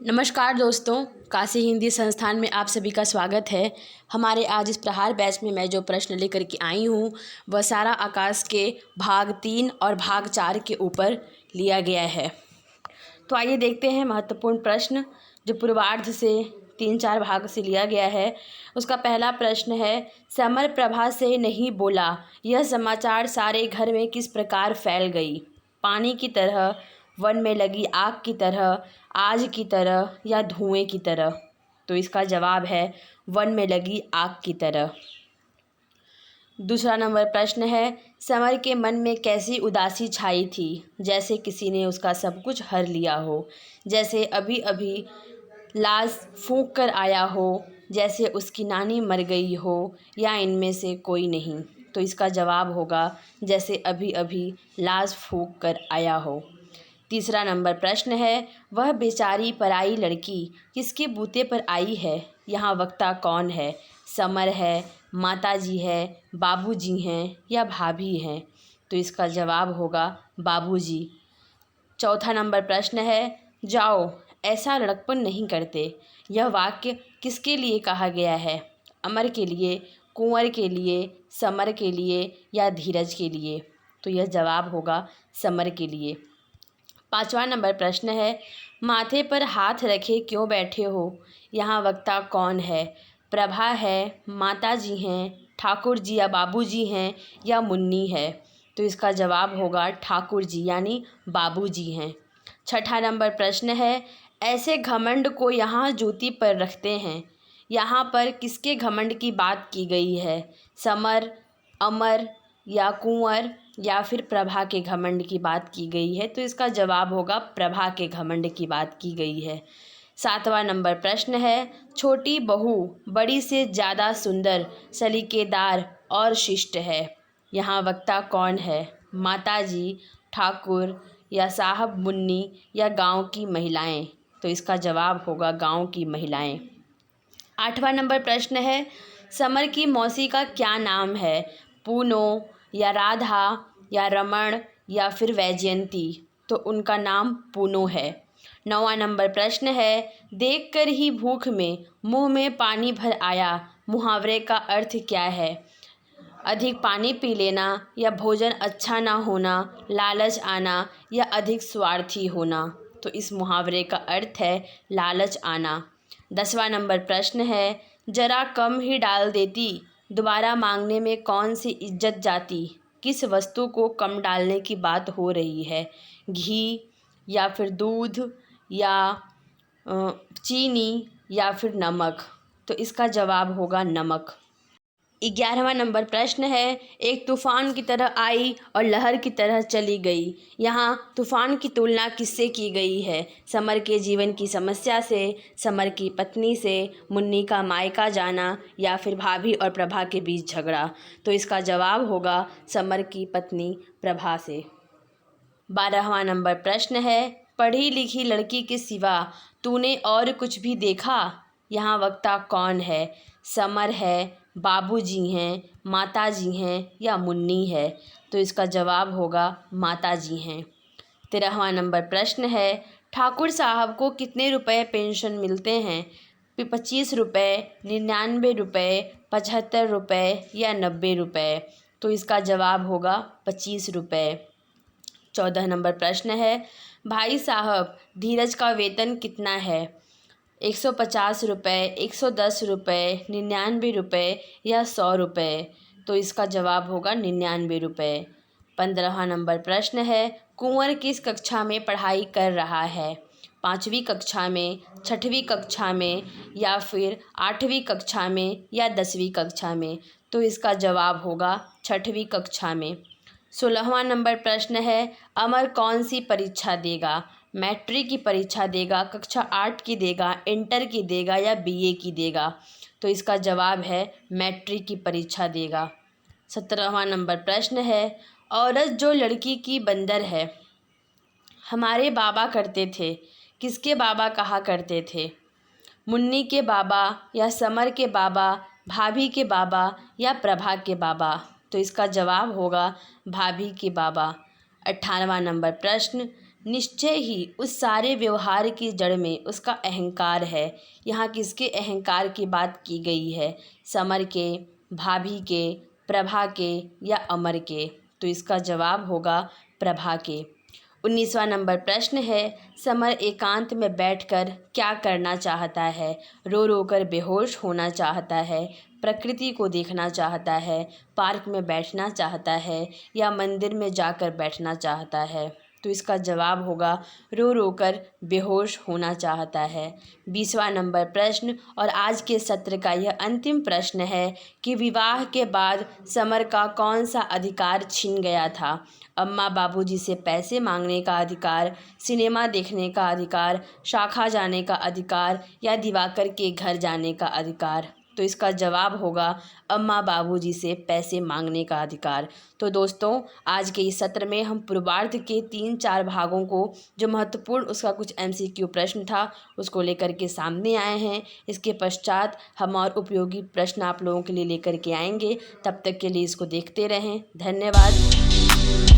नमस्कार दोस्तों, काशी हिंदी संस्थान में आप सभी का स्वागत है। हमारे आज इस प्रहार बैच में मैं जो प्रश्न लेकर के आई हूँ वह सारा आकाश के भाग 3 और भाग 4 के ऊपर लिया गया है। तो आइए देखते हैं महत्वपूर्ण प्रश्न जो पूर्वार्ध से 3-4 भाग से लिया गया है। उसका पहला प्रश्न है, समर प्रभा से नहीं बोला, यह समाचार सारे घर में किस प्रकार फैल गई? पानी की तरह, वन में लगी आग की तरह, आज की तरह या धुएं की तरह? तो इसका जवाब है वन में लगी आग की तरह। दूसरा नंबर प्रश्न है, समर के मन में कैसी उदासी छाई थी? जैसे किसी ने उसका सब कुछ हर लिया हो, जैसे अभी अभी लाश फूंक कर आया हो, जैसे उसकी नानी मर गई हो, या इनमें से कोई नहीं? तो इसका जवाब होगा जैसे अभी अभी लाश फूंक कर आया हो। तीसरा नंबर प्रश्न है, वह बेचारी पराई लड़की किसके बूते पर आई है? यहाँ वक्ता कौन है? समर है, माताजी है, बाबूजी हैं या भाभी हैं? तो इसका जवाब होगा बाबूजी। चौथा नंबर प्रश्न है, जाओ ऐसा लड़कपन नहीं करते, यह वाक्य किसके लिए कहा गया है? अमर के लिए, कुंवर के लिए, समर के लिए या धीरज के लिए? तो यह जवाब होगा समर के लिए। पांचवा नंबर प्रश्न है, माथे पर हाथ रखे क्यों बैठे हो? यहाँ वक्ता कौन है? प्रभा है, माताजी हैं, ठाकुर जी या बाबूजी हैं या मुन्नी है? तो इसका जवाब होगा ठाकुर जी यानी बाबूजी हैं। छठा नंबर प्रश्न है, ऐसे घमंड को यहाँ ज्योति पर रखते हैं, यहाँ पर किसके घमंड की बात की गई है? समर, अमर या कुंवर या फिर प्रभा के घमंड की बात की गई है? तो इसका जवाब होगा प्रभा के घमंड की बात की गई है। सातवां नंबर प्रश्न है, छोटी बहू बड़ी से ज़्यादा सुंदर, सलीकेदार और शिष्ट है, यहाँ वक्ता कौन है? माताजी, ठाकुर या साहब मुन्नी या गांव की महिलाएं? तो इसका जवाब होगा गांव की महिलाएं। आठवां नंबर प्रश्न है, समर की मौसी का क्या नाम है? पूनो या राधा या रमण या फिर वैजयंती? तो उनका नाम पूनो है। नौवां नंबर प्रश्न है, देखकर ही भूख में मुंह में पानी भर आया, मुहावरे का अर्थ क्या है? अधिक पानी पी लेना या भोजन अच्छा ना होना, लालच आना या अधिक स्वार्थी होना? तो इस मुहावरे का अर्थ है लालच आना। 10वां नंबर प्रश्न है, जरा कम ही डाल देती, दोबारा मांगने में कौन सी इज्जत जाती? किस वस्तु को कम डालने की बात हो रही है? घी या फिर दूध या चीनी या फिर नमक? तो इसका जवाब होगा नमक। 11वां नंबर प्रश्न है, एक तूफान की तरह आई और लहर की तरह चली गई, यहाँ तूफान की तुलना किससे की गई है? समर के जीवन की समस्या से, समर की पत्नी से, मुन्नी का मायका जाना या फिर भाभी और प्रभा के बीच झगड़ा? तो इसका जवाब होगा समर की पत्नी प्रभा से। 12वां नंबर प्रश्न है, पढ़ी लिखी लड़की के सिवा तूने और कुछ भी देखा? यहाँ वक्ता कौन है? समर है, बाबूजी हैं, माताजी हैं या मुन्नी है? तो इसका जवाब होगा माताजी हैं। 13वां नंबर प्रश्न है, ठाकुर साहब को कितने रुपए पेंशन मिलते हैं? 25 रुपये, 99 रुपये, 75 रुपये या 90 रुपये? तो इसका जवाब होगा 25 रुपये। 14 नंबर प्रश्न है, भाई साहब धीरज का वेतन कितना है? 150 रुपये, 110 रुपये, 99 रुपये या 100 रुपये? तो इसका जवाब होगा 99 रुपये। 15वां नंबर प्रश्न है, कुंवर किस कक्षा में पढ़ाई कर रहा है? 5वीं कक्षा में, 6वीं कक्षा में या फिर 8वीं कक्षा में या 10वीं कक्षा में? तो इसका जवाब होगा 6वीं कक्षा में। 16वां नंबर प्रश्न है, अमर कौन सी परीक्षा देगा? मैट्रिक की परीक्षा देगा, कक्षा 8 की देगा, इंटर की देगा या बीए की देगा? तो इसका जवाब है मैट्रिक की परीक्षा देगा। 17वां नंबर प्रश्न है, औरत जो लड़की की बंदर है, हमारे बाबा करते थे, किसके बाबा कहा करते थे? मुन्नी के बाबा या समर के बाबा, भाभी के बाबा या प्रभा के बाबा? तो इसका जवाब होगा भाभी के बाबा। 18वां नंबर प्रश्न, निश्चय ही उस सारे व्यवहार की जड़ में उसका अहंकार है। यहाँ किसके अहंकार की बात की गई है? समर के, भाभी के, प्रभा के या अमर के? तो इसका जवाब होगा प्रभा के। 19वां नंबर प्रश्न है, समर एकांत में बैठकर क्या करना चाहता है? रो रो कर बेहोश होना चाहता है, प्रकृति को देखना चाहता है, पार्क में बैठना चाहता है या मंदिर में जाकर बैठना चाहता है? तो इसका जवाब होगा रो रो कर बेहोश होना चाहता है। 20वां नंबर प्रश्न और आज के सत्र का यह अंतिम प्रश्न है कि विवाह के बाद समर का कौन सा अधिकार छिन गया था? अम्मा बाबूजी से पैसे मांगने का अधिकार, सिनेमा देखने का अधिकार, शाखा जाने का अधिकार या दिवाकर के घर जाने का अधिकार? तो इसका जवाब होगा अम्मा बाबूजी से पैसे मांगने का अधिकार। तो दोस्तों, आज के इस सत्र में हम पूर्वार्ध के 3-4 भागों को, जो महत्वपूर्ण उसका कुछ MCQ प्रश्न था, उसको लेकर के सामने आए हैं। इसके पश्चात हम और उपयोगी प्रश्न आप लोगों के लिए लेकर के आएंगे। तब तक के लिए इसको देखते रहें। धन्यवाद।